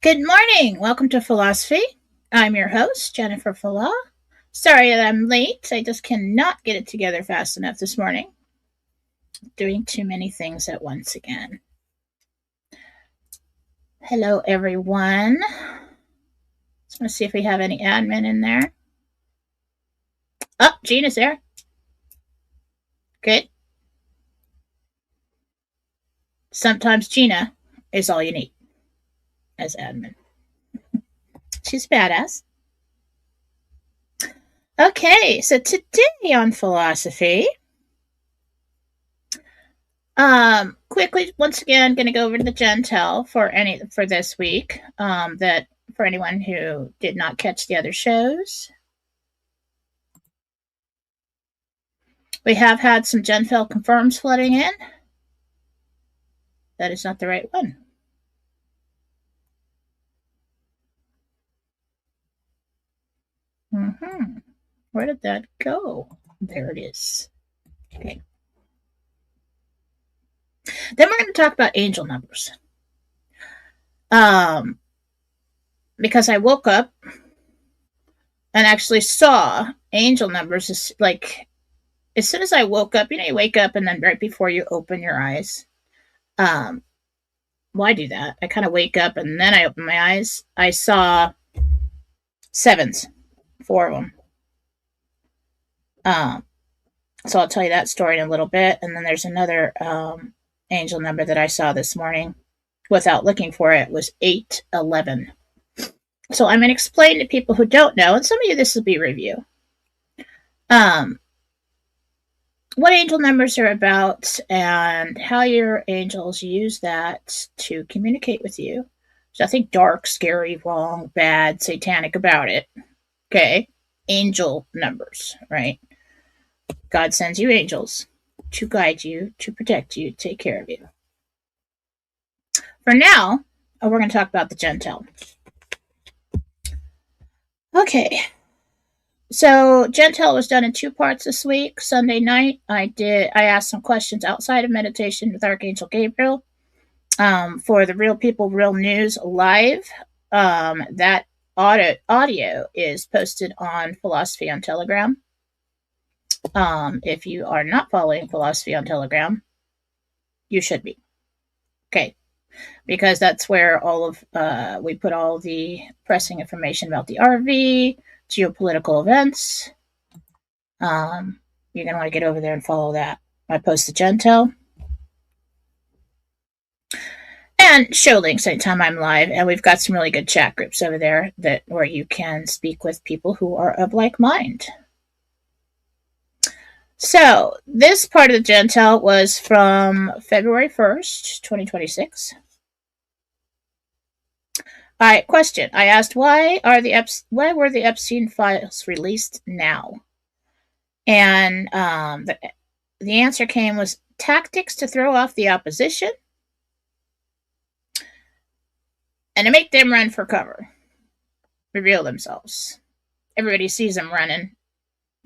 Good morning. Welcome to Fallawsophy. I'm your host, Jennifer Fallaw. Sorry that I'm late. I just cannot get it together fast enough this morning. Doing too many things at once again. Hello, everyone. Just want to see if we have any admin in there. Oh, Gina's there. Good. Sometimes Gina is all you need as admin. She's badass. Okay, so today on Fallawsophy, quickly, once again, going to go over to the Jentel for this week. That for anyone who did not catch the other shows, we have had some Jentel confirms flooding in. That is not the right one. Where did that go? There it is. Okay. Then we're going to talk about angel numbers. Because I woke up and actually saw angel numbers as soon as I woke up, you wake up and then right before you open your eyes. Well, I do that. I kind of wake up and then I open my eyes. I saw sevens, 4 of them. So I'll tell you that story in a little bit. And then there's another angel number that I saw this morning without looking for it. It was 811. So I'm going to explain to people who don't know, and some of you this will be review, what angel numbers are about and how your angels use that to communicate with you. There's nothing dark, scary, wrong, bad, satanic about it. Okay? Angel numbers, right? God sends you angels to guide you, to protect you, take care of you. For now, we're going to talk about the Jentel. Okay. So Jentel was done in 2 parts this week. Sunday night, I asked some questions outside of meditation with Archangel Gabriel for the Real People, Real News live. That audio is posted on Fallawsophy on Telegram. If you are not following Fallawsophy on Telegram, you should be. Okay. Because that's where we put all the pressing information about the RV, geopolitical events. You're going to want to get over there and follow that. I post the Jentel and show links anytime I'm live, and we've got some really good chat groups over there where you can speak with people who are of like mind. So this part of the Jentel was from February 1st, 2026. Question. I asked why were the Epstein files released now? And the answer came was tactics to throw off the opposition and to make them run for cover, reveal themselves. Everybody sees them running,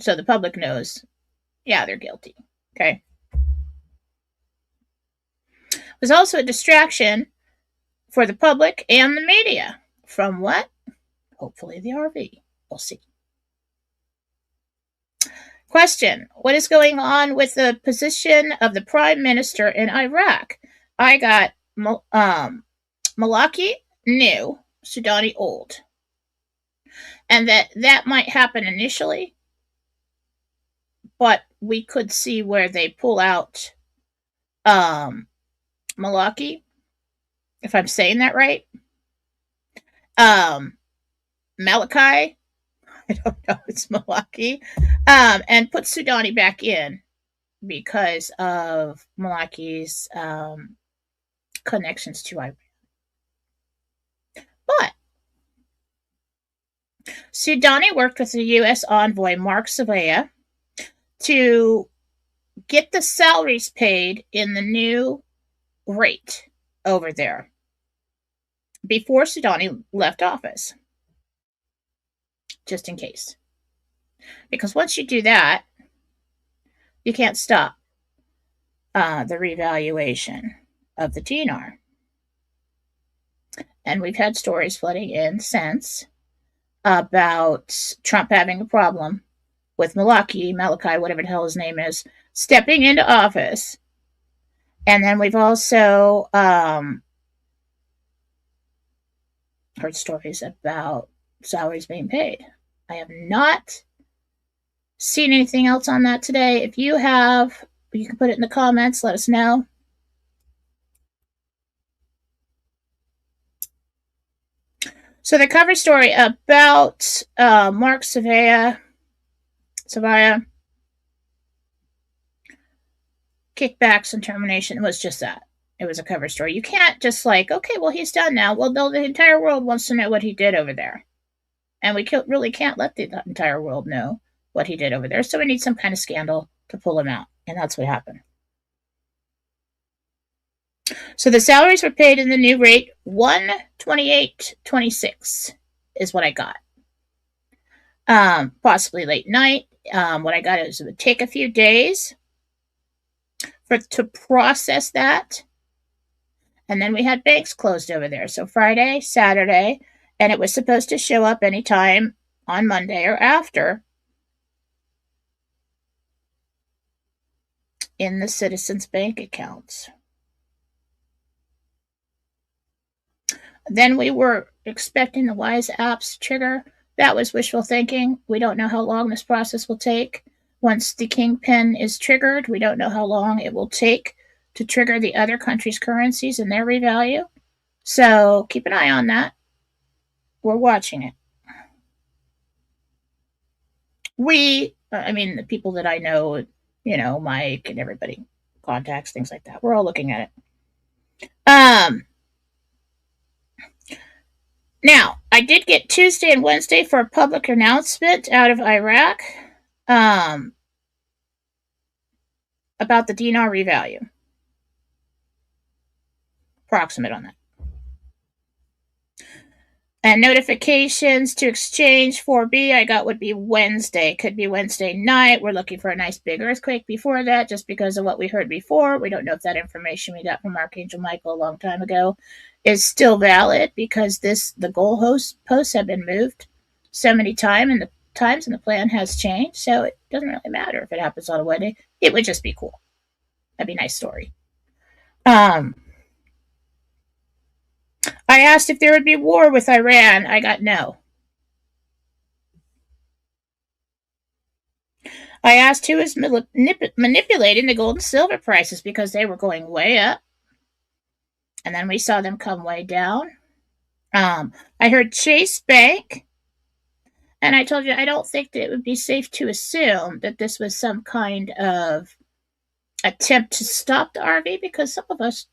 so the public knows, yeah, they're guilty. Okay. It was also a distraction for the public and the media. From what? Hopefully the RV. We'll see. Question. What is going on with the position of the prime minister in Iraq? I got Malaki new, Sudani old. And that might happen initially, but we could see where they pull out Malaki, if I'm saying that right. Malachi, I don't know, it's Malaki, and put Sudani back in because of Malaki's connections to Iran. But Sudani worked with the U.S. envoy Mark Savea to get the salaries paid in the new rate over there before Sudani left office, just in case. Because once you do that, you can't stop the revaluation of the dinar. and we've had stories flooding in since about Trump having a problem with Malachi, whatever the hell his name is, stepping into office. And then we've also heard stories about salaries being paid. I have not seen anything else on that today. If you have, you can put it in the comments. Let us know. So the cover story about Mark Savia kickbacks and termination was just that. It was a cover story. You can't just like, okay, well, he's done now. Well, no, the entire world wants to know what he did over there. And we really can't let the entire world know what he did over there. So we need some kind of scandal to pull him out. And that's what happened. So the salaries were paid in the new rate, $128.26 is what I got. Possibly late night. What I got is it would take a few days to process that. And then we had banks closed over there. So Friday, Saturday, and it was supposed to show up anytime on Monday or after in the citizens' bank accounts. Then we were expecting the WISE apps to trigger. That was wishful thinking. We don't know how long this process will take. Once the kingpin is triggered, we don't know how long it will take to trigger the other countries' currencies and their revalue. So keep an eye on that. We're watching it. The people that I know, Mike and everybody, contacts, things like that. We're all looking at it. Now, I did get Tuesday and Wednesday for a public announcement out of Iraq about the dinar revalue. Approximate on that. And notifications to exchange 4B I got would be Wednesday. Could be Wednesday night. We're looking for a nice big earthquake before that, just because of what we heard before. We don't know if that information we got from Archangel Michael a long time ago is still valid, because the goal posts have been moved so many times, and the plan has changed. So it doesn't really matter if it happens on a Wednesday. It would just be cool. That'd be a nice story. I asked if there would be war with Iran. I got no. I asked who was manipulating the gold and silver prices, because they were going way up. And then we saw them come way down. I heard Chase Bank. And I told you I don't think that it would be safe to assume that this was some kind of attempt to stop the RV, because some of us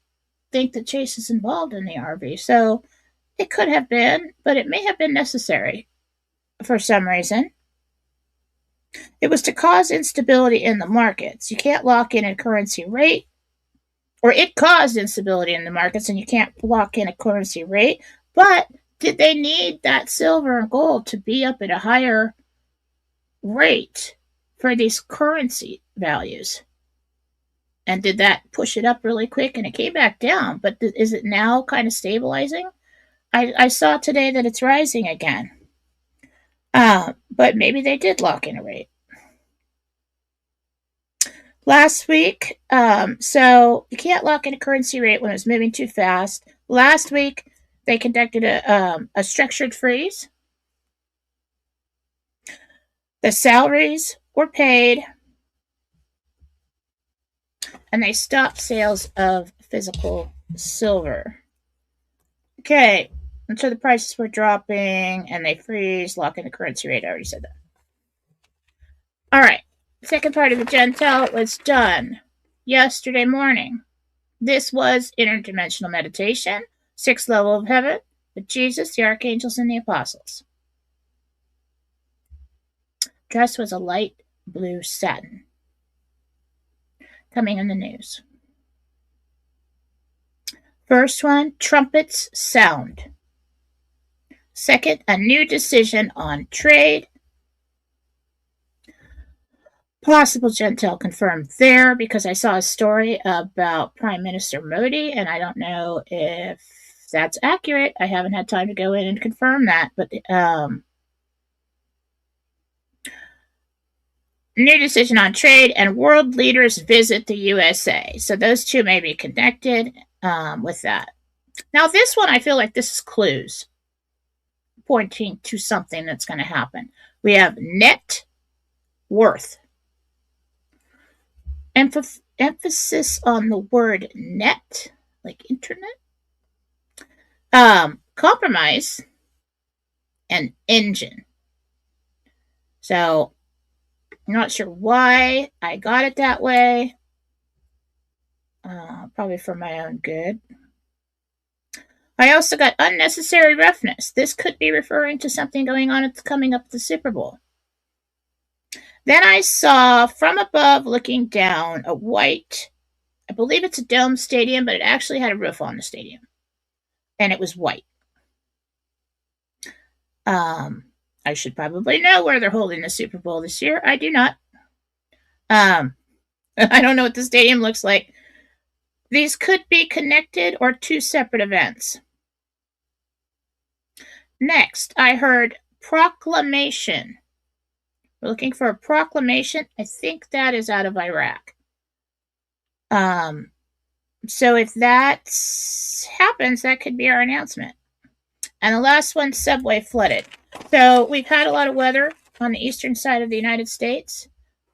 think that Chase is involved in the RV. So it could have been, but it may have been necessary for some reason. It was to cause instability in the markets. You can't lock in a currency rate, or it caused instability in the markets, and you can't lock in a currency rate. But did they need that silver and gold to be up at a higher rate for these currency values? And did that push it up really quick, and it came back down? But is it now kind of stabilizing? I saw today that it's rising again. But maybe they did lock in a rate. Last week, so you can't lock in a currency rate when it's moving too fast. Last week, they conducted a structured freeze. The salaries were paid, and they stopped sales of physical silver. Okay, and so the prices were dropping, and they freeze, lock in the currency rate. I already said that. All right, second part of the Jentel was done yesterday morning. This was interdimensional meditation, 6th level of heaven, with Jesus, the archangels, and the apostles. Dress was a light blue satin. Coming in the news. First one, trumpets sound. Second, a new decision on trade. Possible Jentel confirmed there, because I saw a story about Prime Minister Modi, and I don't know if that's accurate. I haven't had time to go in and confirm that, but new decision on trade and world leaders visit the USA. So those two may be connected with that. Now, this one, I feel like this is clues pointing to something that's going to happen. We have net worth. Emphasis on the word net, like internet. Compromise and engine. So I'm not sure why I got it that way. Probably for my own good. I also got unnecessary roughness. This could be referring to something going on coming up the Super Bowl. Then I saw from above looking down a white, I believe it's a dome stadium, but it actually had a roof on the stadium. And it was white. I should probably know where they're holding the Super Bowl this year. I do not. I don't know what the stadium looks like. These could be connected or two separate events. Next, I heard proclamation. We're looking for a proclamation. I think that is out of Iraq. So if that happens, that could be our announcement. And the last one, subway flooded. So we've had a lot of weather on the eastern side of the United States.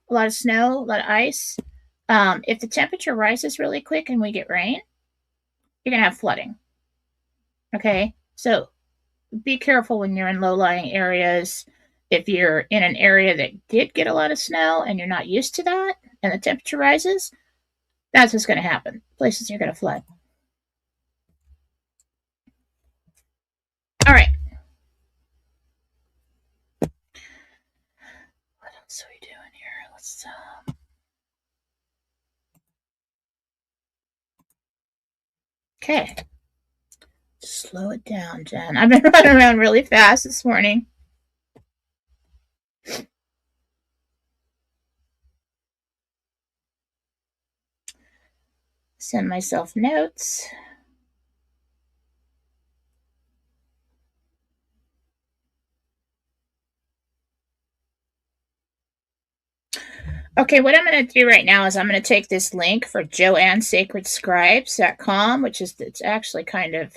A lot of snow, a lot of ice. If the temperature rises really quick and we get rain, you're going to have flooding. Okay? So be careful when you're in low-lying areas. If you're in an area that did get a lot of snow and you're not used to that and the temperature rises, that's what's going to happen. Places are going to flood. All right. What else are we doing here? Let's okay. Slow it down, Jen. I've been running around really fast this morning. Send myself notes. Okay, what I'm going to do right now is I'm going to take this link for joannesacredscribes.com, which is, it's actually kind of,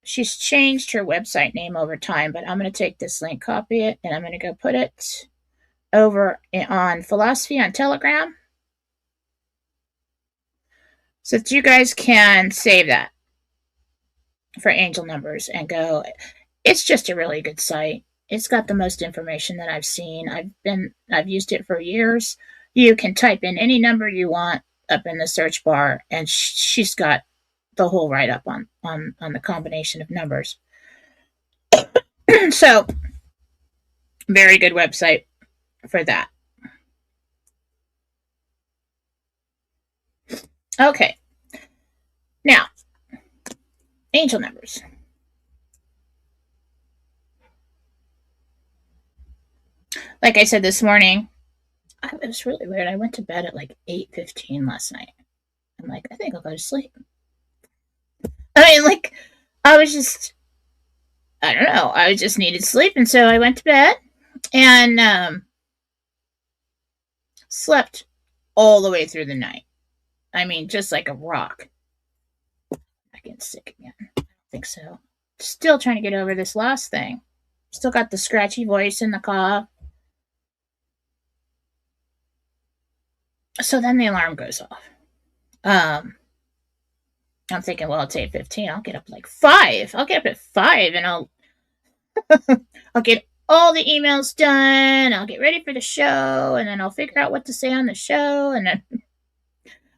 she's changed her website name over time, but I'm going to take this link, copy it, and I'm going to go put it over on Fallawsophy on Telegram so that you guys can save that for angel numbers and go. It's just a really good site. It's got the most information that I've seen. I've used it for years. You can type in any number you want up in the search bar, and she's got the whole write-up on the combination of numbers. So, very good website for that. Okay. Now, angel numbers. Like I said this morning, it was really weird. I went to bed at like 8:15 last night. I'm like, I think I'll go to sleep. I mean, like, I was just, I don't know. I just needed sleep. And so I went to bed and slept all the way through the night. I mean, just like a rock. I'm getting sick again. I don't think so. Still trying to get over this last thing. Still got the scratchy voice and the cough. So then the alarm goes off. I'm thinking, well, it's 8:15. I'll get up like 5. I'll get up at 5 and I'll get all the emails done. I'll get ready for the show, and then I'll figure out what to say on the show, and then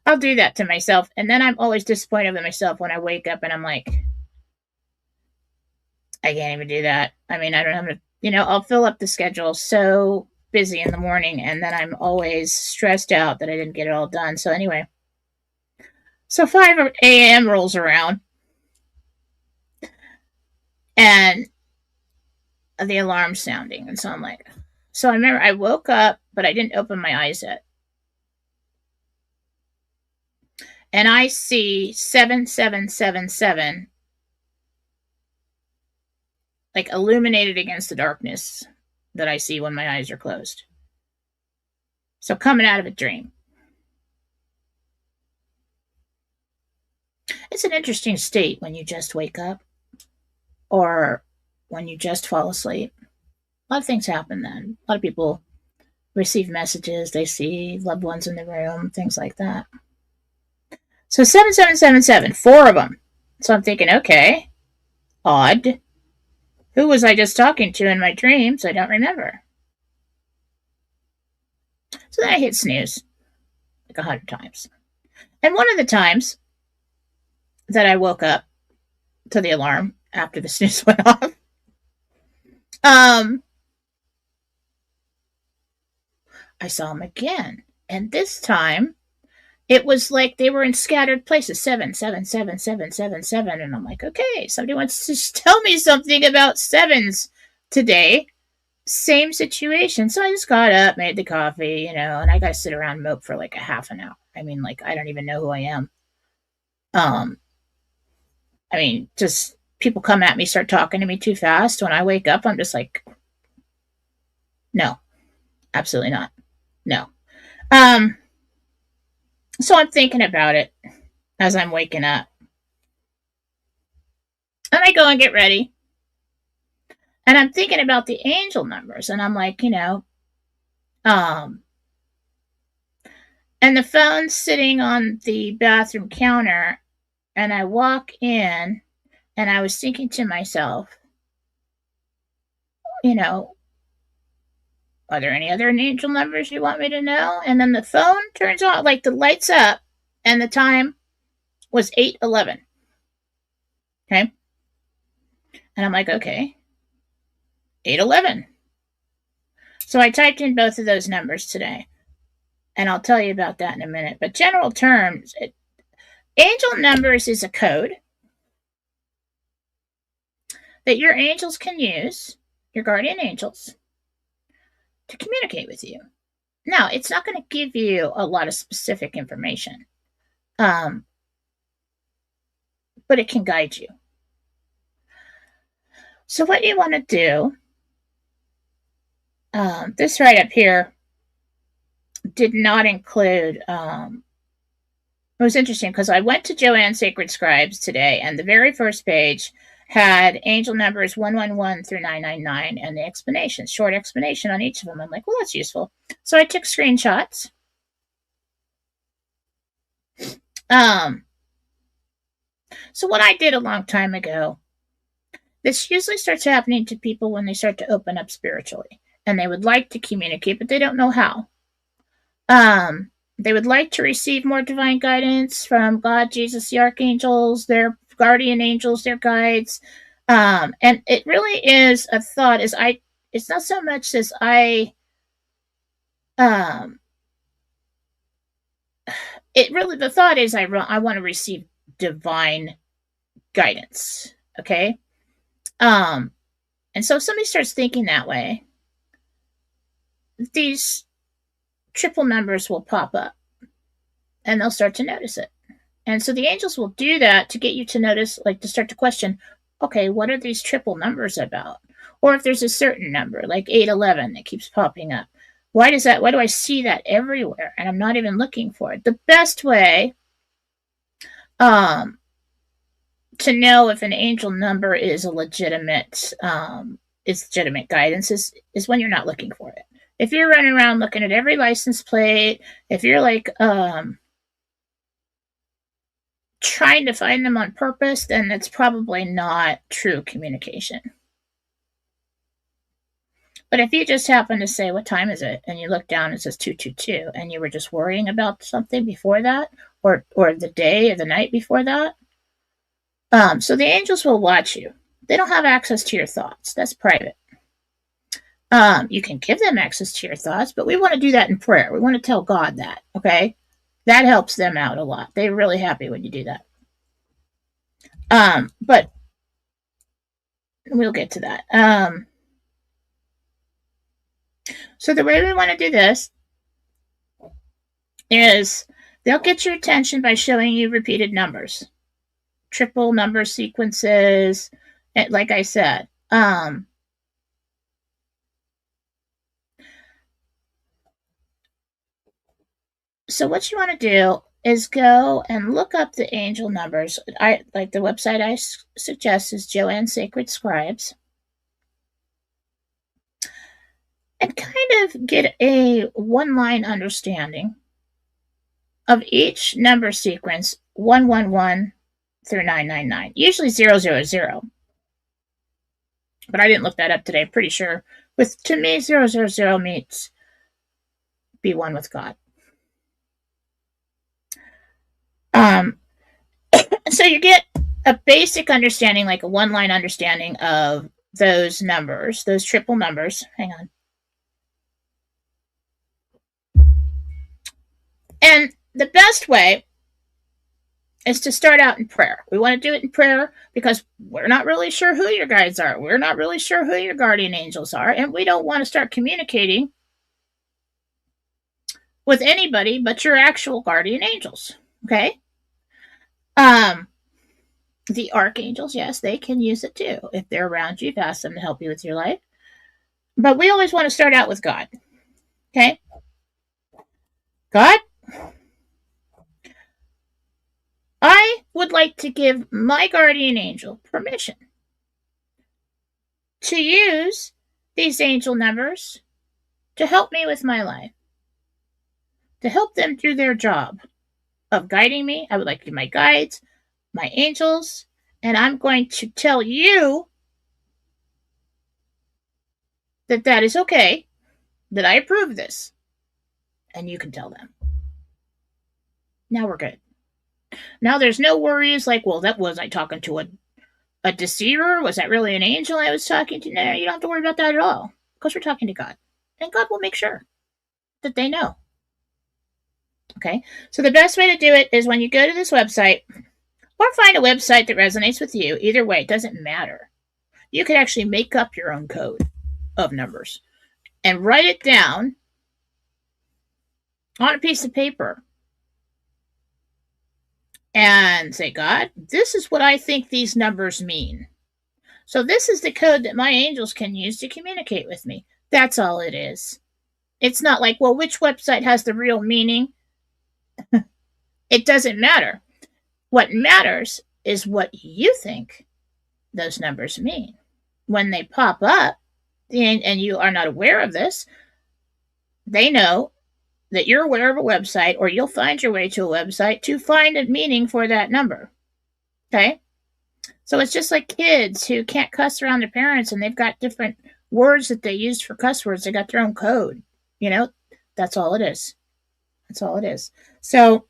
I'll do that to myself. And then I'm always disappointed with myself when I wake up and I'm like, I can't even do that. I mean, I don't have to, I'll fill up the schedule so busy in the morning, and then I'm always stressed out that I didn't get it all done. So anyway, so 5 a.m. rolls around, and the alarm sounding, and so I'm like, so I remember I woke up, but I didn't open my eyes yet. and I see 7777 like illuminated against the darkness that I see when my eyes are closed. So coming out of a dream. It's an interesting state when you just wake up or when you just fall asleep. A lot of things happen then. A lot of people receive messages, they see loved ones in the room, things like that. So 7777, 4 of them. So I'm thinking, okay, odd. Who was I just talking to in my dreams? I don't remember. So then I hit snooze like 100 times. And one of the times that I woke up to the alarm after the snooze went off, I saw them again. And this time, it was like they were in scattered places, 7777777. And I'm like, okay, somebody wants to tell me something about sevens today. Same situation. So I just got up, made the coffee, and I got to sit around and mope for like a half an hour. I mean, like, I don't even know who I am. Just people come at me, start talking to me too fast. When I wake up, I'm just like, no, absolutely not. No. So I'm thinking about it as I'm waking up. And I go and get ready. And I'm thinking about the angel numbers. And I'm like, and the phone's sitting on the bathroom counter. And I walk in and I was thinking to myself, are there any other angel numbers you want me to know? And then the phone turns on, like the lights up, and the time was 8:11. Okay. And I'm like, okay, 8:11. So I typed in both of those numbers today. And I'll tell you about that in a minute. But general terms, angel numbers is a code that your angels can use, your guardian angels, to communicate with you. Now, it's not going to give you a lot of specific information, but it can guide you. So what you want to do, this right up here did not include, it was interesting because I went to Joanne's Sacred Scribes today, and the very first page had angel numbers 111 through 999 and the explanation, short explanation on each of them. I'm like, well, that's useful. So I took screenshots. So what I did a long time ago, this usually starts happening to people when they start to open up spiritually, and they would like to communicate, but they don't know how. They would like to receive more divine guidance from God, Jesus, the archangels, their guardian angels, their guides. And it really is a thought it's not so much as the thought is I want to receive divine guidance. Okay. And so if somebody starts thinking that way, these triple numbers will pop up and they'll start to notice it. And so the angels will do that to get you to notice, like to start to question, okay, what are these triple numbers about? Or if there's a certain number, like 811, that keeps popping up. Why do I see that everywhere? And I'm not even looking for it. The best way to know if an angel number is a legitimate guidance is when you're not looking for it. If you're running around looking at every license plate, if you're like trying to find them on purpose, then it's probably not true communication. But if you just happen to say, what time is it? And you look down and it says 222, and you were just worrying about something before that, or the day or the night before that. So the angels will watch you. They don't have access to your thoughts. That's private. You can give them access to your thoughts, but we want to do that in prayer. We want to tell God that, okay? That helps them out a lot. They're really happy when you do that. But we'll get to that. So the way we want to do this is They'll get your attention by showing you repeated numbers, triple number sequences, like I said. So what you want to do is go and look up the angel numbers. I like the website I suggest is Joanne Sacred Scribes, and kind of get a one-line understanding of each number sequence 111 through 999, usually 000. But I didn't look that up today. Pretty sure. To me, 000 means be one with God. So you get a basic understanding, like a one-line understanding of those numbers, those triple numbers. Hang on. And the best way is to start out in prayer. We want to do it in prayer because we're not really sure who your guides are. We're not really sure who your guardian angels are. And we don't want to start communicating with anybody but your actual guardian angels. Okay? The archangels, yes, they can use it too. If they're around you, you've asked them to help you with your life. But we always want to start out with God. Okay? God, I would like to give my guardian angel permission to use these angel numbers to help me with my life, to help them do their job of guiding me. I would like to give my guides, my angels, and I'm going to tell you that that is okay, that I approve this, and you can tell them. Now we're good. Now there's no worries like, well, that was I talking to a deceiver? Was that really an angel I was talking to? No, you don't have to worry about that at all because we're talking to God. And God will make sure that they know. Okay, so the best way to do it is when you go to this website or find a website that resonates with you. Either way, it doesn't matter. You could actually make up your own code of numbers and write it down on a piece of paper and say, God, this is what I think these numbers mean. So this is the code that my angels can use to communicate with me. That's all it is. It's not like, well, which website has the real meaning? It doesn't matter. What matters is what you think those numbers mean. When they pop up, and you are not aware of this, they know that you're aware of a website, or you'll find your way to a website to find a meaning for that number. Okay? So it's just like kids who can't cuss around their parents and they've got different words that they use for cuss words. They got their own code. You know, that's all it is. That's all it is. So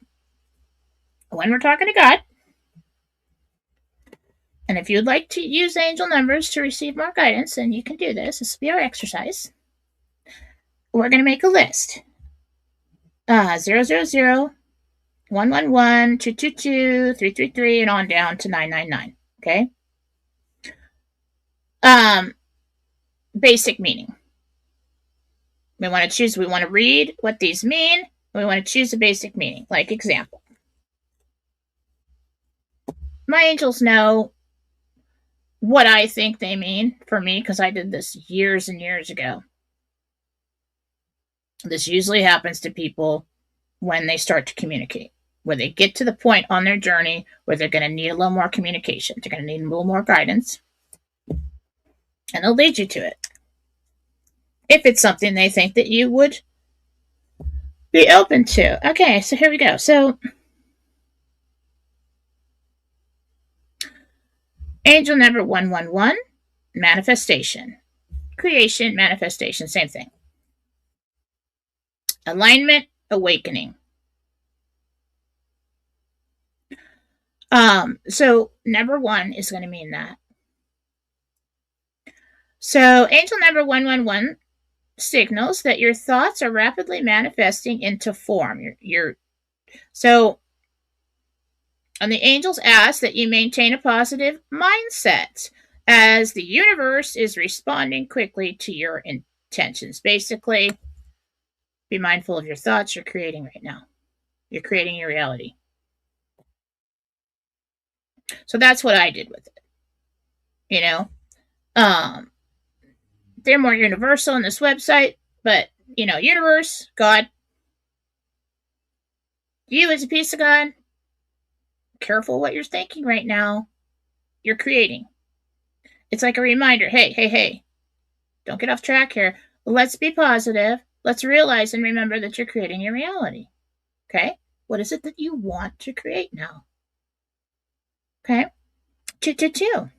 when we're talking to God, and if you'd like to use angel numbers to receive more guidance, then you can do this. This will be our exercise. We're going to make a list. 000, 111, 222, 333, and on down to 999. Okay? Basic meaning. We want to read what these mean. We want to choose a basic meaning. Like example. My angels know what I think they mean for me because I did this years and years ago. This usually happens to people when they start to communicate, where they get to the point on their journey where they're going to need a little more communication. They're going to need a little more guidance. And they'll lead you to it. If it's something they think that you would be open to. Okay, so here we go. So, angel number 111, manifestation. Creation, manifestation, same thing. Alignment, awakening. So number 1 is going to mean that. So angel number 111 signals that your thoughts are rapidly manifesting into form. And the angels ask that you maintain a positive mindset as the universe is responding quickly to your intentions. Basically, be mindful of your thoughts you're creating right now. You're creating your reality. So that's what I did with it. You know, they're more universal in this website, but universe, God, you as a piece of God, careful what you're thinking right now. You're creating. It's like a reminder. Hey, don't get off track here. Let's be positive. Let's realize and remember that you're creating your reality. Okay? What is it that you want to create now? Okay? 222.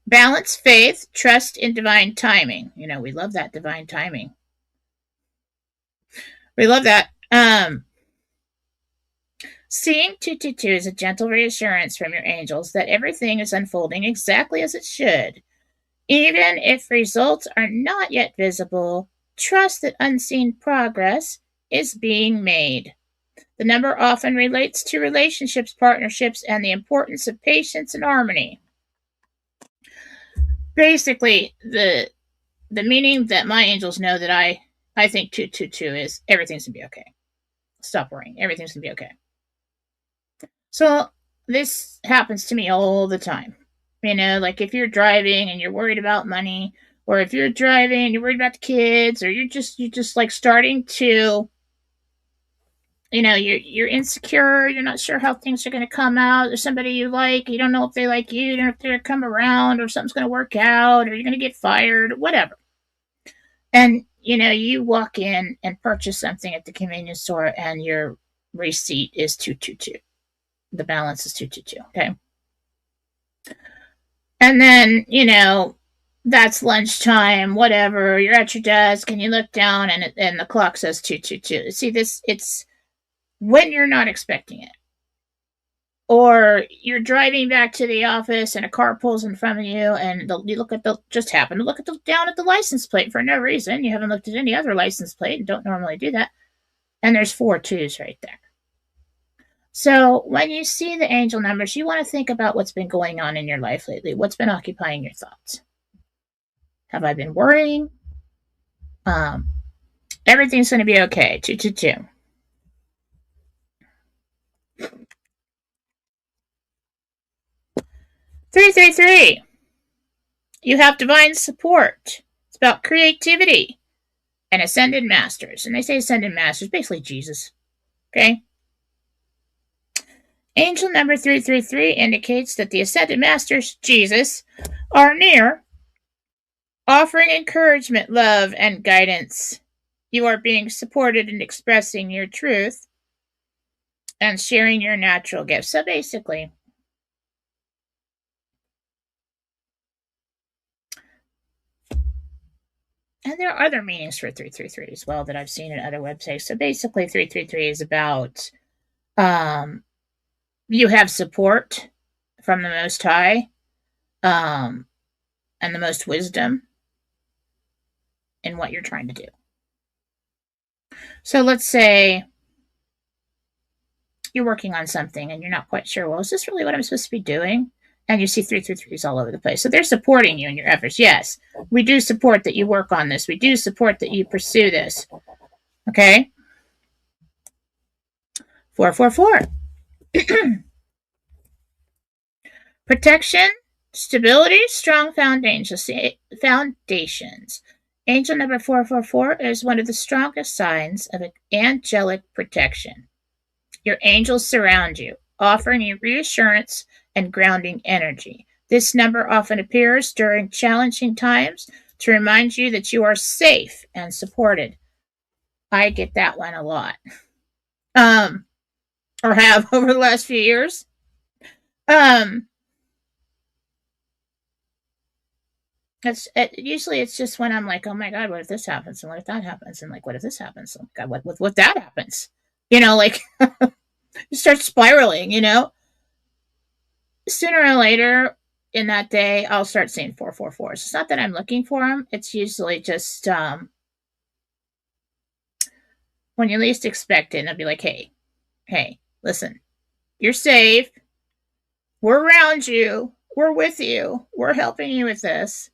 Balance, faith, trust in divine timing. We love that divine timing. We love that. Seeing 222 is a gentle reassurance from your angels that everything is unfolding exactly as it should. Even if results are not yet visible, trust that unseen progress is being made. The number often relates to relationships, partnerships, and the importance of patience and harmony. Basically, the meaning that my angels know that I think 222 is everything's gonna be okay. Stop worrying. Everything's gonna be okay. So this happens to me all the time. Like if you're driving and you're worried about money, or if you're driving and you're worried about the kids, or you're just like starting to, you're insecure, you're not sure how things are going to come out. There's somebody you like, you don't know if they like you don't know if they're going to come around, or something's going to work out, or you're going to get fired, whatever. And you walk in and purchase something at the convenience store, and your receipt is 222. The balance is 222. Okay. And then, that's lunchtime, whatever. You're at your desk and you look down and the clock says 222. See, it's when you're not expecting it. Or you're driving back to the office and a car pulls in front of you, and you look at down at the license plate for no reason. You haven't looked at any other license plate and don't normally do that. And there's 4 2s right there. So when you see the angel numbers, you want to think about what's been going on in your life lately. What's been occupying your thoughts? Have I been worrying? Everything's going to be okay. 222. 333. You have divine support. It's about creativity and ascended masters. And they say ascended masters, basically Jesus. Okay? Angel number 333 indicates that the ascended masters, Jesus, are near, offering encouragement, love, and guidance. You are being supported in expressing your truth and sharing your natural gifts. So basically, and there are other meanings for 333 as well that I've seen in other websites. So basically, 333 is about you have support from the Most High and the most wisdom in what you're trying to do. So let's say you're working on something and you're not quite sure, well, is this really what I'm supposed to be doing? And you see 333s all over the place. So they're supporting you in your efforts. Yes, we do support that you work on this. We do support that you pursue this. Okay? 444. Protection, stability, strong foundations. Angel number 444 is one of the strongest signs of angelic protection. Your angels surround you, offering you reassurance and grounding energy. This number often appears during challenging times to remind you that you are safe and supported. I get that one a lot. Or have over the last few years. Usually it's just when I'm like, oh my God, what if this happens? And what if that happens? And like, what if this happens? Oh God, what that happens? Like you start spiraling, Sooner or later in that day, I'll start seeing 444s. It's not that I'm looking for them. It's usually just when you least expect it, and I'll be like, hey, listen, you're safe. We're around you. We're with you. We're helping you with this.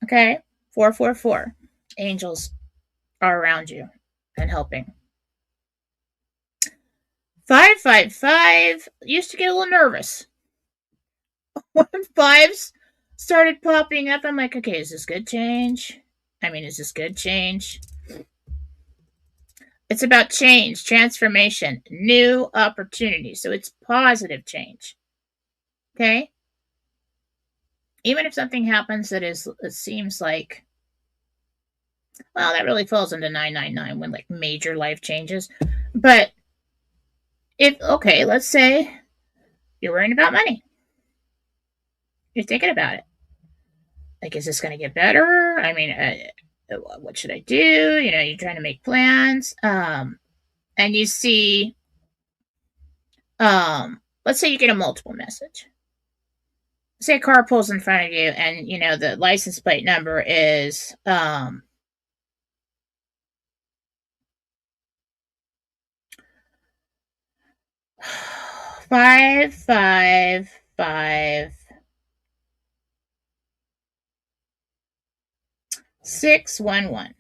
Okay? 444. Angels are around you and helping. 555 used to get a little nervous. When fives started popping up, I'm like, okay, is this good change? Is this good change? It's about change, transformation, new opportunity. So it's positive change. Okay? Even if something happens that it seems like, well, that really falls into 999 when like major life changes. But let's say you're worrying about money. You're thinking about it. Like, is this going to get better? What should I do? You're trying to make plans. And you see, let's say you get a multiple message. Say a car pulls in front of you and, the license plate number is, 555 611.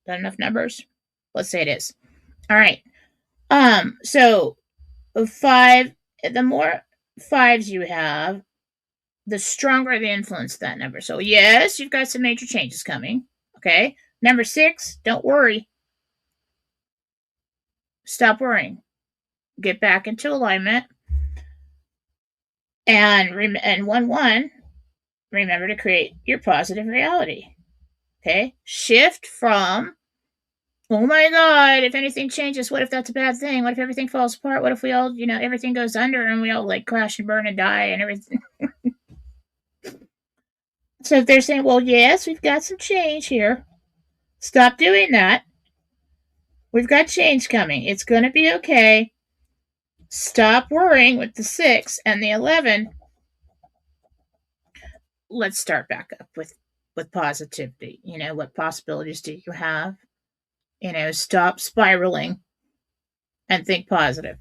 Got enough numbers? Let's say it is. All right. So the more fives you have, the stronger the influence of that number. So yes, you've got some major changes coming. Okay. Number 6, don't worry. Stop worrying. Get back into alignment. And 1-1, remember to create your positive reality. Okay. Shift from, oh my God, if anything changes, what if that's a bad thing? What if everything falls apart? What if we all, everything goes under and we all like crash and burn and die and everything? So if they're saying, well, yes, we've got some change here, stop doing that. We've got change coming. It's going to be okay. Stop worrying with the 6 and the 11. Let's start back up with positivity. What possibilities do you have? Stop spiraling and think positive.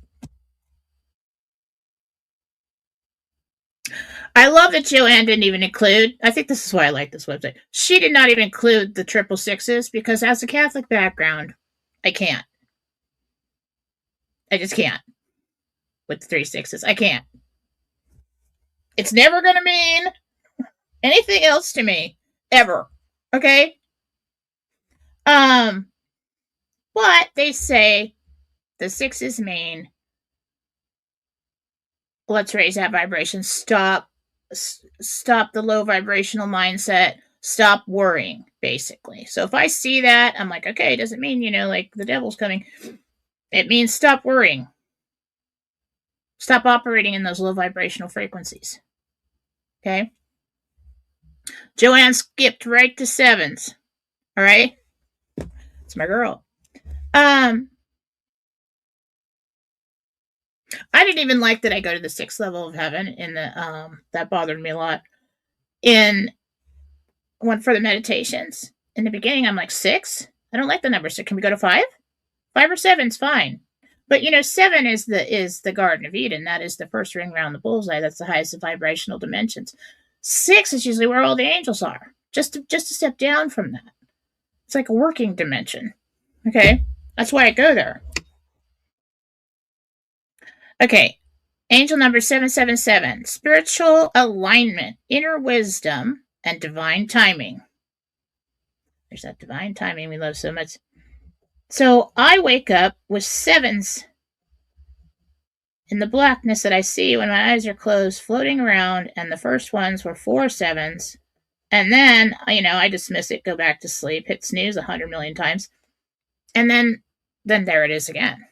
I love that Joanne didn't even include, I think this is why I like this website. She did not even include the 666 because as a Catholic background, I can't. I just can't. With the 3 6s. I can't. It's never going to mean anything else to me. Ever. Okay? But they say the 6s mean let's raise that vibration. Stop the low vibrational mindset. Stop worrying, basically. So if I see that, I'm like, okay, it doesn't mean, like the devil's coming. It means stop worrying. Stop operating in those low vibrational frequencies. Okay? Joanne skipped right to 7s. All right? It's my girl. I didn't even like that I go to the 6th level of heaven in the that bothered me a lot. For the meditations. In the beginning, I'm like 6. I don't like the number 6. Can we go to 5? 5 or 7's fine. But 7 is the Garden of Eden. That is the first ring around the bullseye. That's the highest of vibrational dimensions. 6 is usually where all the angels are. Just a step down from that. It's like a working dimension. Okay? That's why I go there. Okay. Angel number 777. Spiritual alignment, inner wisdom, and divine timing. There's that divine timing we love so much. So I wake up with 7s in the blackness that I see when my eyes are closed, floating around, and the first ones were 4 7s. And then, I dismiss it, go back to sleep, hit snooze 100 million times. And then there it is again.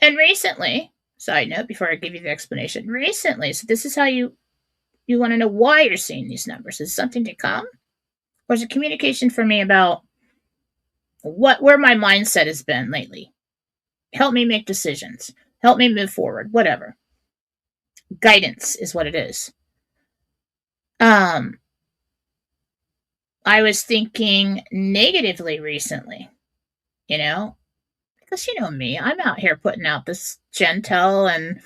And recently, side note, before I give you the explanation, recently, so this is how you want to know why you're seeing these numbers. Is it something to come? Or is it communication for me about where my mindset has been lately? Help me make decisions. Help me move forward. Whatever. Guidance is what it is. I was thinking negatively recently, because me, I'm out here putting out this Jentel and,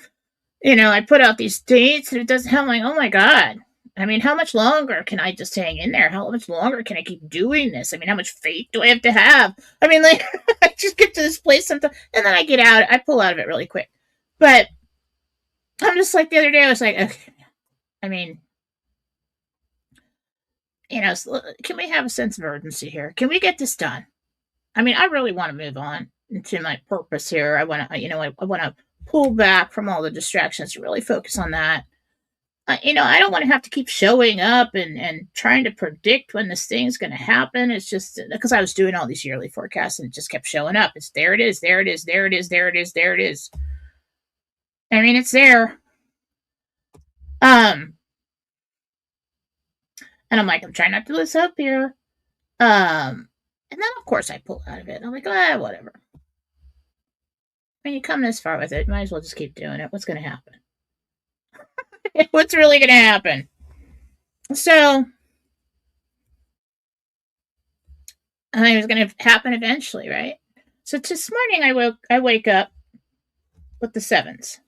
I put out these dates and it doesn't have, like, oh my God, I mean, how much longer can I just hang in there? How much longer can I keep doing this? I mean, how much faith do I have to have? I mean, like, I just get to this place sometimes, and then I get out. I pull out of it really quick. But I'm just like the other day, I was like, okay, I mean, can we have a sense of urgency here? Can we get this done? I mean, I really want to move on to my purpose here. I want to, I want to pull back from all the distractions, really focus on that. I don't want to have to keep showing up and trying to predict when this thing's going to happen. It's just because I was doing all these yearly forecasts and it just kept showing up. It's there. It is. There it is. There it is. There it is. There it is. I mean, it's there. And I'm like, I'm trying not to lose hope here. And then of course I pull out of it. I'm like, whatever. When you come this far with it, you might as well just keep doing it. What's going to happen? What's really going to happen? So I think it was going to happen eventually, right? So this morning I wake up with the sevens,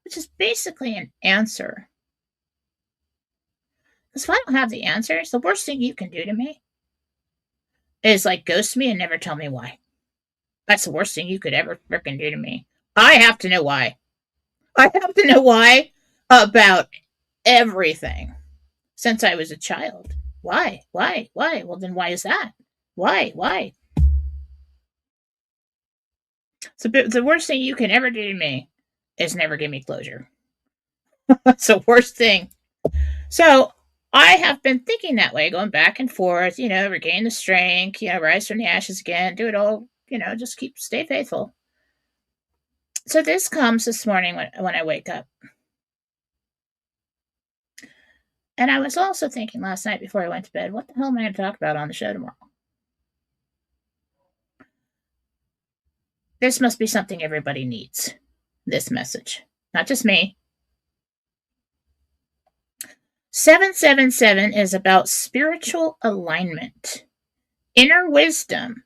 which is basically an answer. Because if I don't have the answers, the worst thing you can do to me is like ghost me and never tell me why. That's the worst thing you could ever frickin' do to me. I have to know why. I have to know why about everything since I was a child. Why? Why? Why? Well, then why is that? Why? Why? So the worst thing you can ever do to me is never give me closure. That's the worst thing. So I have been thinking that way, going back and forth, regain the strength, rise from the ashes again, do it all, just stay faithful. So this comes this morning when I wake up. And I was also thinking last night before I went to bed, what the hell am I going to talk about on the show tomorrow? This must be something everybody needs, this message. Not just me. 777 is about spiritual alignment, inner wisdom,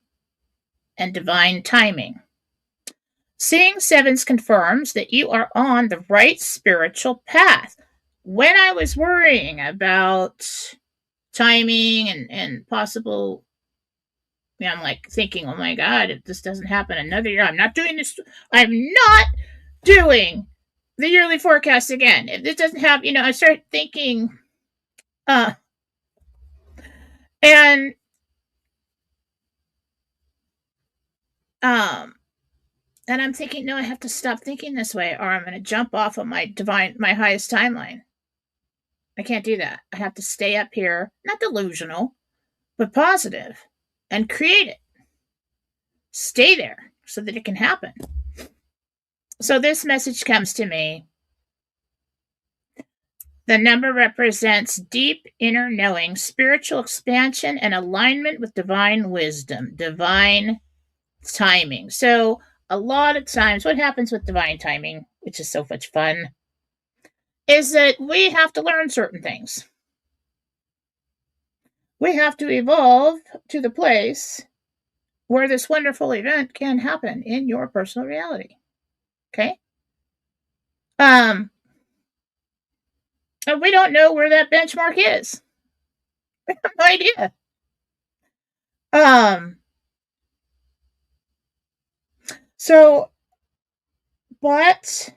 and divine timing. Seeing sevens confirms that you are on the right spiritual path. When I was worrying about timing and possible, I'm like thinking, oh my God, if this doesn't happen another year, I'm not doing this. I'm not doing the yearly forecast again. If this doesn't happen, I start thinking, and I'm thinking, no, I have to stop thinking this way, or I'm going to jump off of my highest timeline. I can't do that. I have to stay up here, not delusional, but positive, and create it. Stay there so that it can happen. So this message comes to me. The number represents deep inner knowing, spiritual expansion, and alignment with divine wisdom, divine timing. So a lot of times what happens with divine timing, which is so much fun, is that we have to learn certain things. We have to evolve to the place where this wonderful event can happen in your personal reality. Okay? And we don't know where that benchmark is. We have no idea. But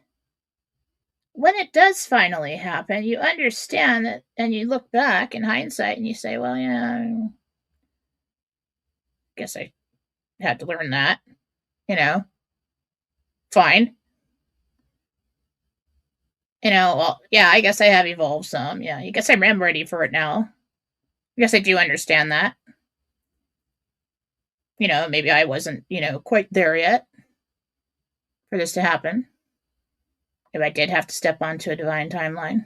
when it does finally happen, you understand that, and you look back in hindsight and you say, well, I guess I had to learn that, fine. Well, yeah, I guess I have evolved some. Yeah, I guess I'm ready for it now. I guess I do understand that. Maybe I wasn't, quite there yet for this to happen. If I did have to step onto a divine timeline.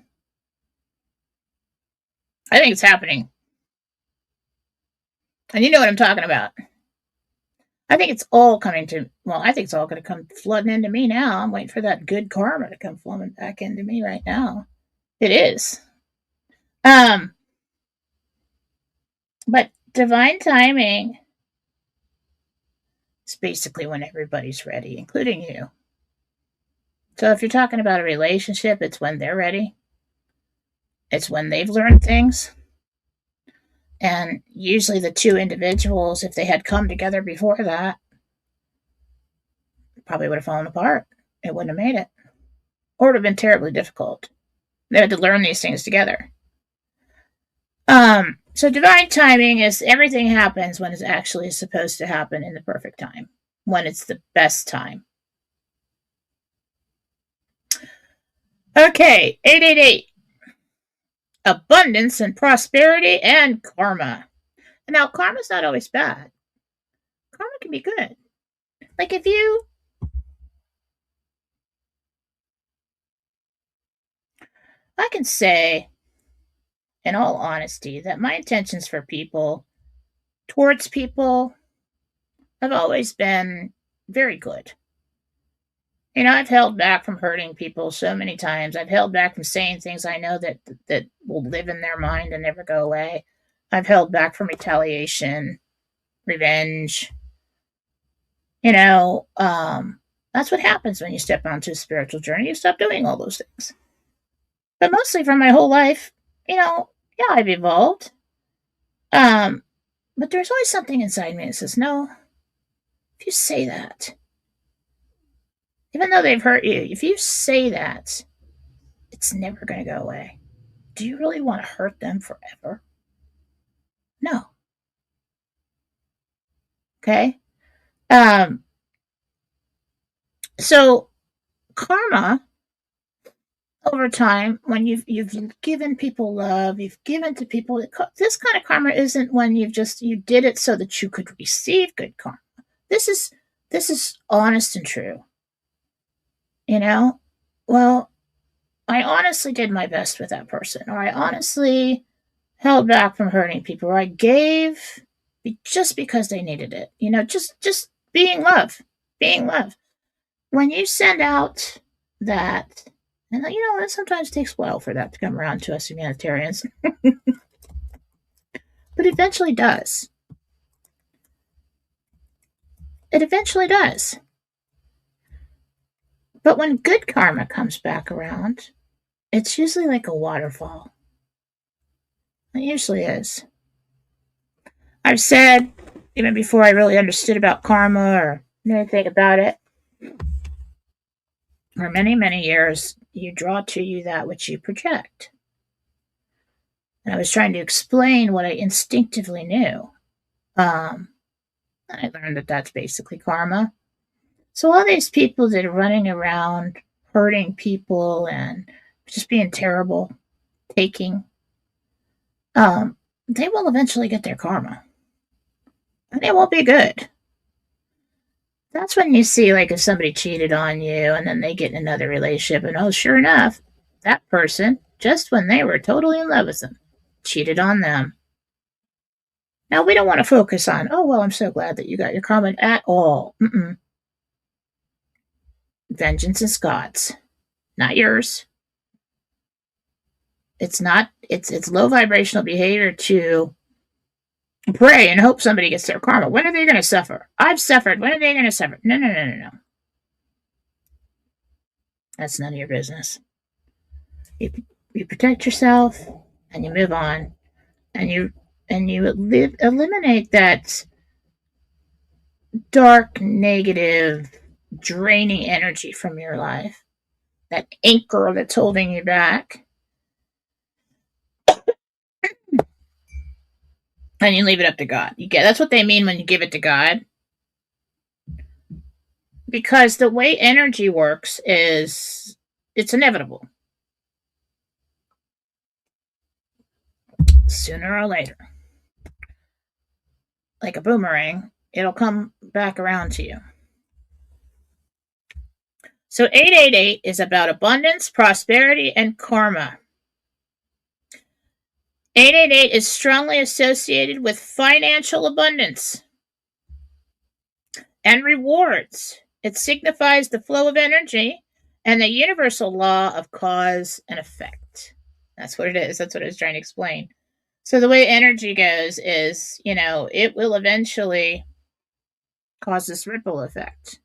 I think it's happening. And you know what I'm talking about. I think it's all coming to, I think it's all going to come flooding into me now. I'm waiting for that good karma to come flowing back into me right now. It is. But divine timing is basically when everybody's ready, including you. So if you're talking about a relationship, it's when they're ready. It's when they've learned things. And usually the two individuals, if they had come together before that, probably would have fallen apart. It wouldn't have made it. Or it would have been terribly difficult. They had to learn these things together. So divine timing is everything happens when it's actually supposed to happen in the perfect time, when it's the best time. Okay, 888. Abundance and prosperity and karma. Now, karma's not always bad. Karma can be good. Like if you... I can say, in all honesty, that my intentions for people, towards people, have always been very good. You know, I've held back from hurting people so many times. I've held back from saying things I know that will live in their mind and never go away. I've held back from retaliation, revenge. You know, that's what happens when you step onto a spiritual journey. You stop doing all those things. But mostly from my whole life, you know, yeah, I've evolved. But there's always something inside me that says, no, if you say that, even though they've hurt you, if you say that, it's never going to go away. Do you really want to hurt them forever? No. Okay? So karma, over time, when you've given people love, you've given to people, this kind of karma isn't when you did it so that you could receive good karma. This is honest and true. You know? Well, I honestly did my best with that person, or I honestly held back from hurting people, or I gave just because they needed it. You know, just being love. When you send out that, and you know, it sometimes takes a while for that to come around to us humanitarians, but it eventually does. It eventually does. But when good karma comes back around, it's usually like a waterfall. It usually is. I've said, even before I really understood about karma or knew anything about it, for many, many years, you draw to you that which you project. And I was trying to explain what I instinctively knew. I learned that that's basically karma. So all these people that are running around hurting people and just being terrible, taking, they will eventually get their karma. And it won't be good. That's when you see, like, if somebody cheated on you and then they get in another relationship, and oh, sure enough, that person, just when they were totally in love with them, cheated on them. Now, we don't want to focus on, oh, well, I'm so glad that you got your karma at all. Mm-mm. Vengeance is God's, not yours. It's low vibrational behavior to pray and hope somebody gets their karma. When are they going to suffer? I've suffered. When are they going to suffer? No. That's none of your business. You protect yourself and you move on, and you eliminate that dark, negative, draining energy from your life, that anchor that's holding you back, and you leave it up to God. That's what they mean when you give it to God. Because the way energy works is it's inevitable. Sooner or later. Like a boomerang, it'll come back around to you. So 888 is about abundance, prosperity, and karma. 888 is strongly associated with financial abundance and rewards. It signifies the flow of energy and the universal law of cause and effect. That's what it is. That's what I was trying to explain. So the way energy goes is, it will eventually cause this ripple effect.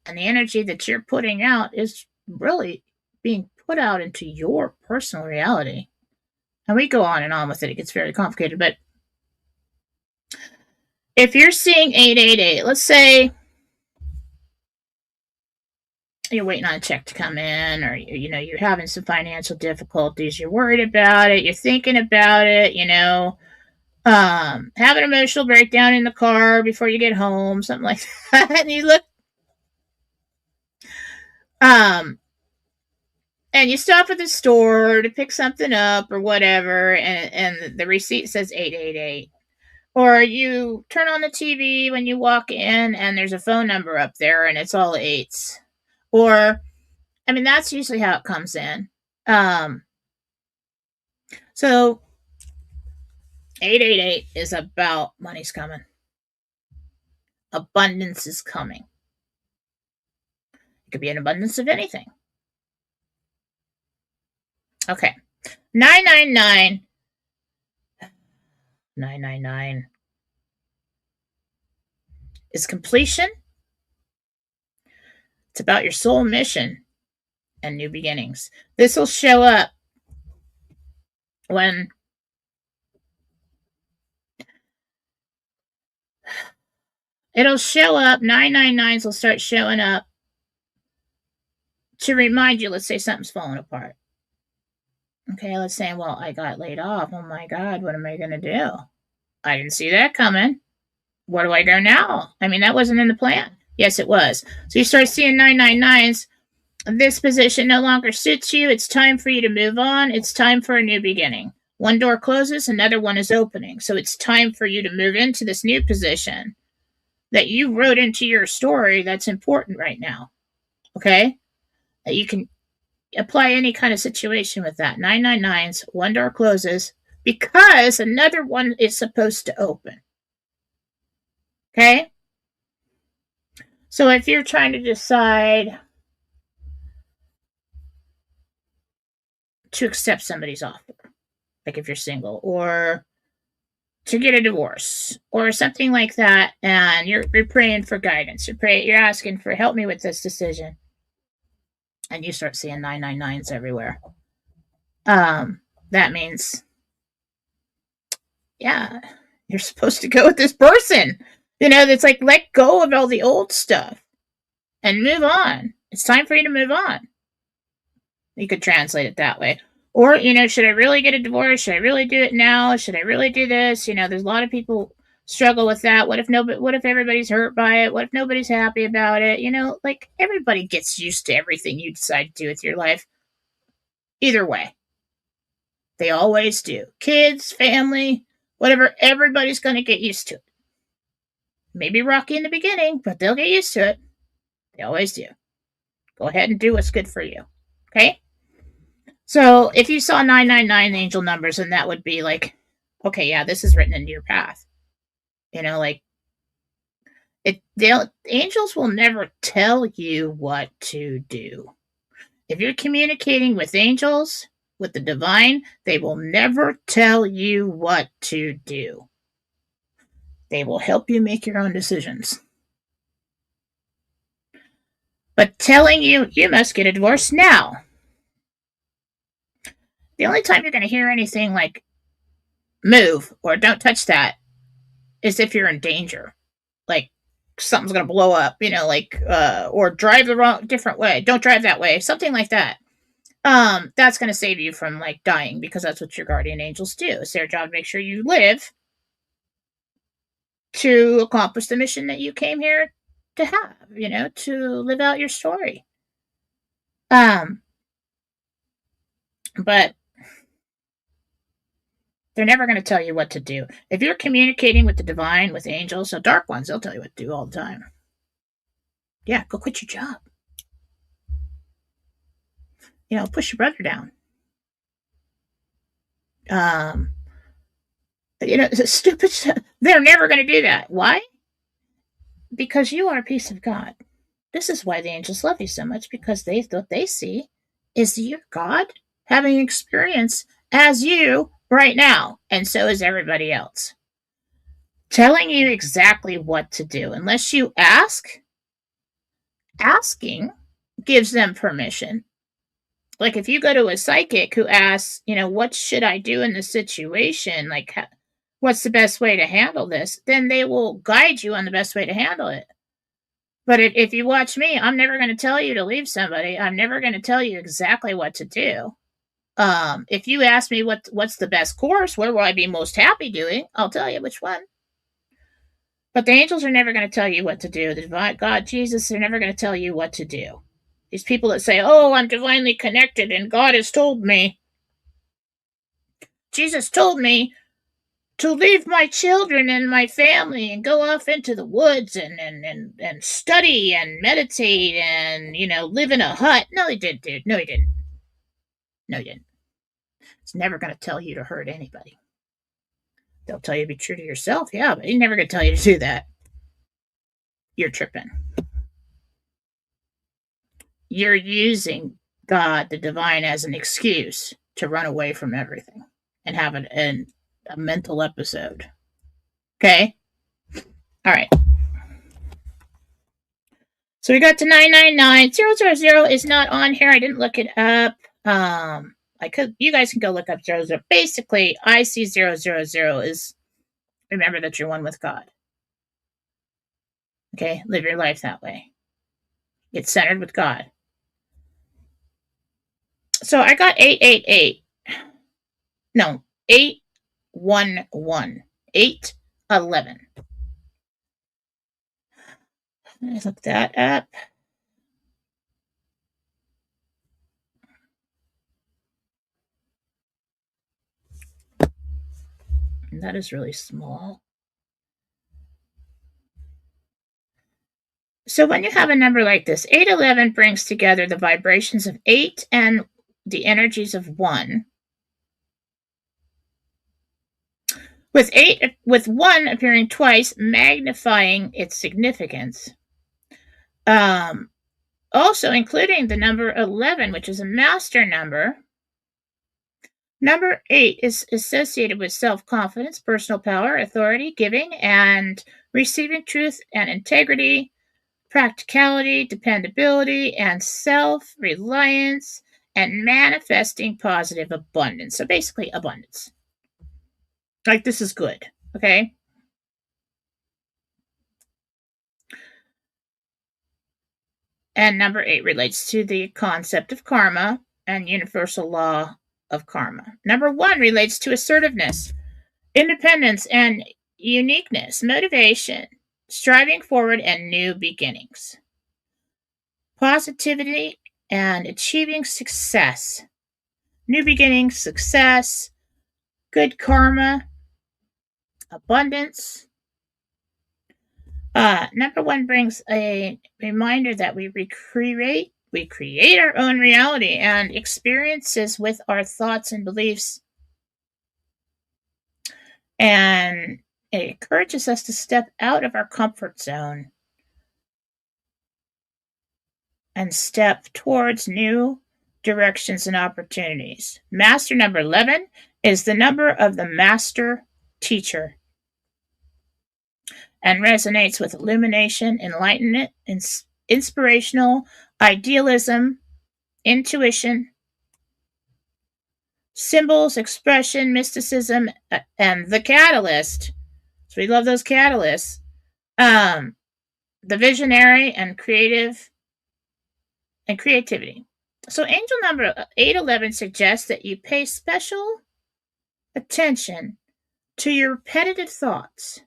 And the energy that you're putting out is really being put out into your personal reality. And we go on and on with it. It gets very complicated. But if you're seeing 888, let's say you're waiting on a check to come in, or you're having some financial difficulties, you're worried about it, you're thinking about it, have an emotional breakdown in the car before you get home, something like that, and you look, and you stop at the store to pick something up or whatever, and the receipt says 888. Or you turn on the TV when you walk in and there's a phone number up there and it's all eights. Or, I mean, that's usually how it comes in. So 888 is about money's coming. Abundance is coming. It could be an abundance of anything. Okay. 999. 999 is completion. It's about your soul mission and new beginnings. This will show up when it'll show up. 999s will start showing up to remind you. Let's say something's falling apart. Okay, let's say, well, I got laid off. Oh my God, what am I going to do? I didn't see that coming. Where do I go now? I mean, that wasn't in the plan. Yes, it was. So you start seeing 999s. This position no longer suits you. It's time for you to move on. It's time for a new beginning. One door closes, another one is opening. So it's time for you to move into this new position that you wrote into your story that's important right now. Okay? That you can apply any kind of situation with that. 999s, one door closes because another one is supposed to open. Okay? So if you're trying to decide to accept somebody's offer, like if you're single, or to get a divorce, or something like that, and you're praying for guidance, you're asking for help me with this decision, and you start seeing 999s everywhere. That means, yeah, you're supposed to go with this person. That's like, let go of all the old stuff and move on. It's time for you to move on. You could translate it that way. Or, should I really get a divorce? Should I really do it now? Should I really do this? There's a lot of people struggle with that. What if everybody's hurt by it? What if nobody's happy about it? Like, everybody gets used to everything you decide to do with your life. Either way. They always do. Kids, family, whatever, everybody's going to get used to it. Maybe rocky in the beginning, but they'll get used to it. They always do. Go ahead and do what's good for you. Okay? So if you saw 999 angel numbers, and that would be like, okay, yeah, this is written into your path. The angels will never tell you what to do. If you're communicating with angels, with the divine, they will never tell you what to do. They will help you make your own decisions. But telling you must get a divorce now. The only time you're going to hear anything like move or don't touch that is if you're in danger. Like something's going to blow up, or drive the different way. Don't drive that way. Something like that. That's going to save you from like dying, because that's what your guardian angels do. It's their job to make sure you live to accomplish the mission that you came here to have, to live out your story. But they're never going to tell you what to do. If you're communicating with the divine, with angels, the dark ones, they'll tell you what to do all the time. Yeah, go quit your job. Push your brother down. Stupid stuff. They're never going to do that. Why? Because you are a piece of God. This is why the angels love you so much, because what they see is your God having experience as you right now, and so is everybody else. Telling you exactly what to do, unless you ask. Asking gives them permission. Like if you go to a psychic who asks, what should I do in this situation? Like, what's the best way to handle this? Then they will guide you on the best way to handle it. But if you watch me, I'm never going to tell you to leave somebody. I'm never going to tell you exactly what to do. If you ask me what's the best course, what will I be most happy doing, I'll tell you which one. But the angels are never going to tell you what to do. The divine God, Jesus, they're never going to tell you what to do. These people that say, oh, I'm divinely connected and God has told me, Jesus told me to leave my children and my family and go off into the woods and study and meditate and, live in a hut. No, he didn't, dude. No, he didn't. No, he didn't. It's never going to tell you to hurt anybody. They'll tell you to be true to yourself, yeah, but he's never going to tell you to do that. You're tripping. You're using God, the divine, as an excuse to run away from everything and have a mental episode. Okay? All right. So we got to 999. 000 is not on here. I didn't look it up. You guys can go look up 00. Basically, I see 000 is remember that you're one with God. Okay? Live your life that way. Get centered with God. So I got 888. No, 811. 811. Let's look that up. And that is really small. So when you have a number like this, 811 brings together the vibrations of 8 and the energies of 1. With 1 appearing twice, magnifying its significance. Also including the number 11, which is a master number. Number 8 is associated with self-confidence, personal power, authority, giving, and receiving truth and integrity, practicality, dependability, and self-reliance, and manifesting positive abundance. So basically, abundance. Like, this is good, okay? And number 8 relates to the concept of karma and universal law of karma. Number 1 relates to assertiveness, independence, and uniqueness, motivation, striving forward, and new beginnings. Positivity and achieving success. New beginnings, success, good karma, abundance. Number 1 brings a reminder that we create our own reality and experiences with our thoughts and beliefs. And it encourages us to step out of our comfort zone and step towards new directions and opportunities. Master number 11 is the number of the master teacher and resonates with illumination, enlightenment, inspirational, idealism, intuition, symbols, expression, mysticism, and the catalyst. So we love those catalysts. The visionary and creative and creativity. So angel number 811 suggests that you pay special attention to your repetitive thoughts.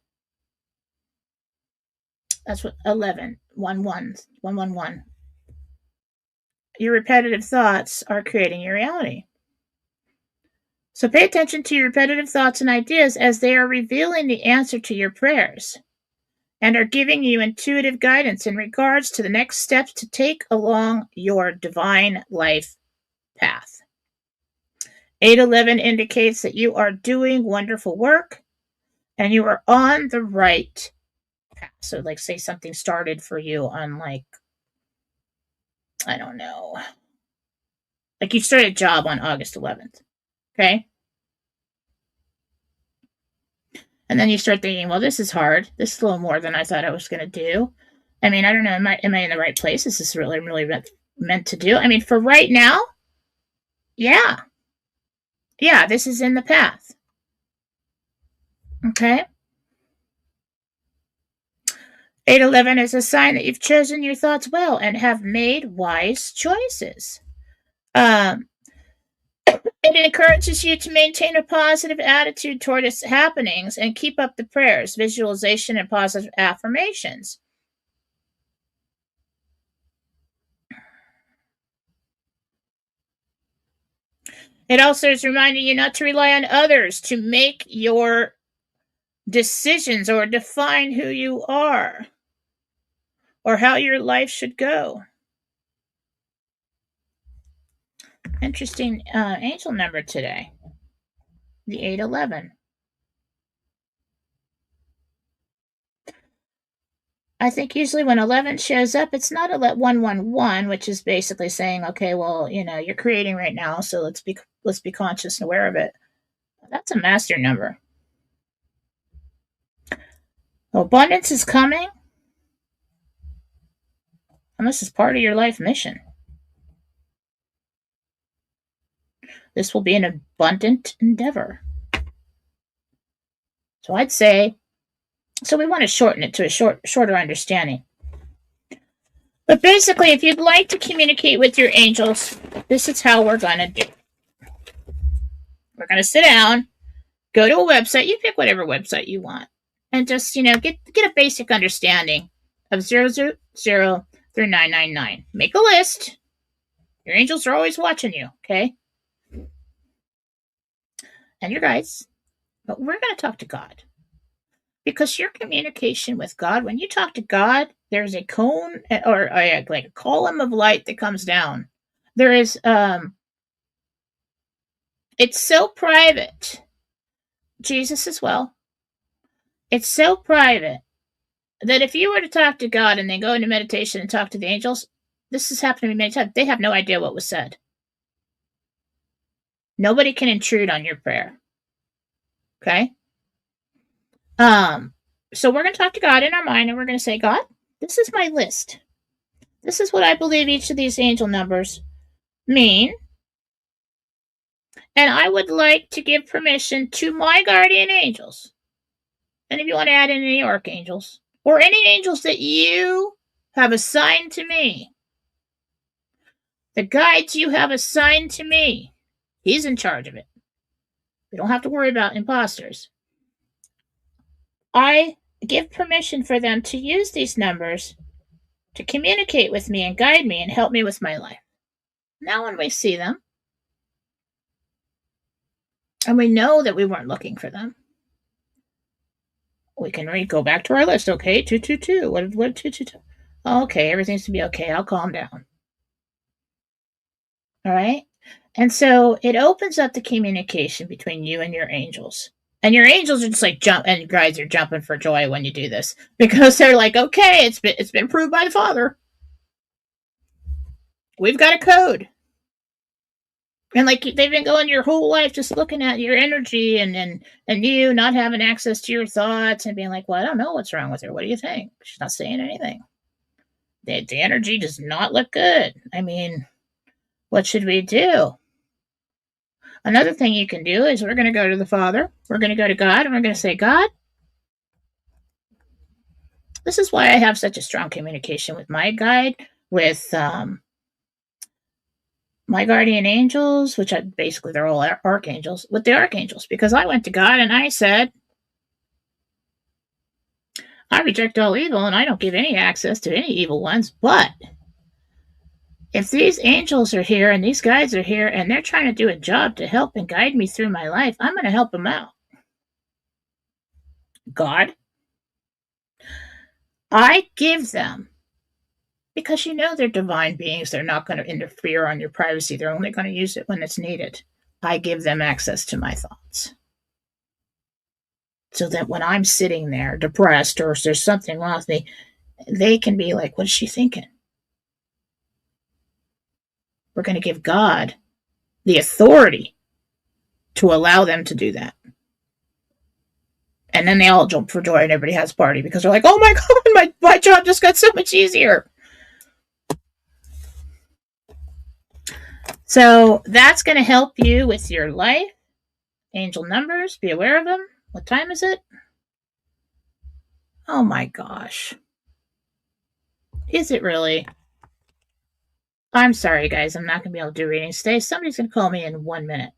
That's what 11, 111. Your repetitive thoughts are creating your reality. So pay attention to your repetitive thoughts and ideas as they are revealing the answer to your prayers and are giving you intuitive guidance in regards to the next steps to take along your divine life path. 811 indicates that you are doing wonderful work and you are on the right path. So, like, say something started for you on, like, I don't know, like you started a job on August 11th, okay? And then you start thinking, well, this is hard. This is a little more than I thought I was going to do. I mean, I don't know, am I in the right place? Is this really meant to do? I mean, for right now, Yeah. Yeah, this is in the path. Okay? 811 is a sign that you've chosen your thoughts well and have made wise choices. Um, it encourages you to maintain a positive attitude toward its happenings and keep up the prayers, visualization, and positive affirmations. It also is reminding you not to rely on others to make your decisions or define who you are or how your life should go. Interesting angel number today, the 811. I think usually when 11 shows up, it's not a 111, which is basically saying, okay, well, you're creating right now, so let's be conscious and aware of it. That's a master number. Abundance is coming, and this is part of your life mission. This will be an abundant endeavor. So I'd say, so we want to shorten it to a shorter understanding. But basically, if you'd like to communicate with your angels, this is how we're going to do it. We're going to sit down, go to a website. You pick whatever website you want, and just get a basic understanding of 000 through 999. Make a list. Your angels are always watching you, okay? And your guides. But we're going to talk to God. Because your communication with God, when you talk to God, there's a cone or like a column of light that comes down. There is, it's so private. Jesus as well. It's so private that if you were to talk to God and then go into meditation and talk to the angels, this has happened to me many times. They have no idea what was said. Nobody can intrude on your prayer. Okay? So we're going to talk to God in our mind, and we're going to say, God, this is my list. This is what I believe each of these angel numbers mean. And I would like to give permission to my guardian angels. And if you want to add in any archangels, or any angels that you have assigned to me, the guides you have assigned to me, he's in charge of it. We don't have to worry about imposters. I give permission for them to use these numbers to communicate with me and guide me and help me with my life. Now when we see them, and we know that we weren't looking for them, we can go back to our list. Okay, 222. What 222? Okay, everything's to be okay. I'll calm down. All right? And so it opens up the communication between you and your angels. And your angels are just like jump, and guys are jumping for joy when you do this because they're like, okay, it's been approved by the Father. We've got a code. And like they've been going your whole life just looking at your energy and you not having access to your thoughts and being like, well, I don't know what's wrong with her. What do you think? She's not saying anything. The energy does not look good. I mean, what should we do? Another thing you can do is we're going to go to the Father. We're going to go to God, and we're going to say, God, this is why I have such a strong communication with my guide, with my guardian angels, which basically they're all archangels, with the archangels, because I went to God and I said, I reject all evil and I don't give any access to any evil ones, but if these angels are here and these guides are here and they're trying to do a job to help and guide me through my life, I'm going to help them out. God, I give them, because they're divine beings. They're not going to interfere on your privacy. They're only going to use it when it's needed. I give them access to my thoughts. So that when I'm sitting there depressed or if there's something wrong with me, they can be like, what is she thinking? We're going to give God the authority to allow them to do that. And then they all jump for joy and everybody has a party because they're like, oh my God, my job just got so much easier. So that's going to help you with your life. Angel numbers, be aware of them. What time is it? Oh my gosh. Is it really? I'm sorry, guys. I'm not going to be able to do readings today. Somebody's going to call me in 1 minute.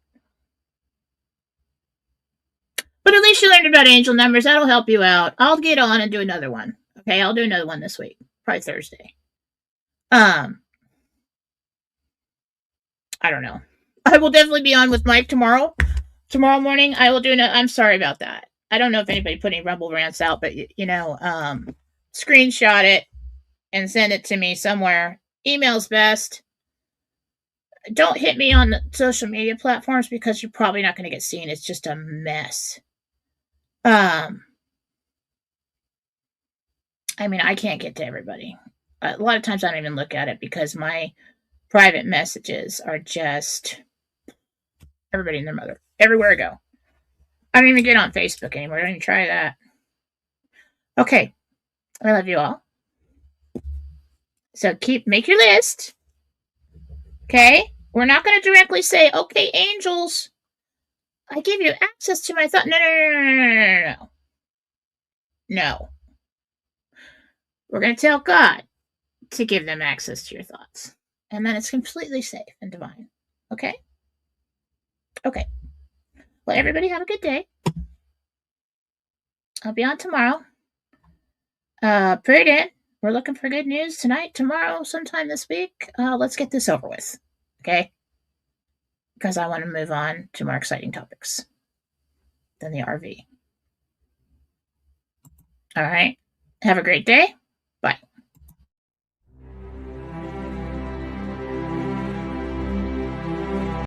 But at least you learned about angel numbers. That'll help you out. I'll get on and do another one. Okay, I'll do another one this week. Probably Thursday. I don't know. I will definitely be on with Mike tomorrow. Tomorrow morning, I will do. I'm sorry about that. I don't know if anybody put any Rumble rants out, but screenshot it and send it to me somewhere. Email's best. Don't hit me on the social media platforms because you're probably not going to get seen. It's just a mess. I mean, I can't get to everybody. A lot of times I don't even look at it because my private messages are just everybody and their mother. Everywhere I go. I don't even get on Facebook anymore. I don't even try that. Okay. I love you all. So make your list. Okay? We're not going to directly say, okay, angels, I give you access to my thought. No. No. We're going to tell God to give them access to your thoughts. And then it's completely safe and divine. Okay? Okay. Well, everybody have a good day. I'll be on tomorrow. Put it in. We're looking for good news tonight, tomorrow, sometime this week. Let's get this over with. Okay? Because I want to move on to more exciting topics than the RV. All right. Have a great day.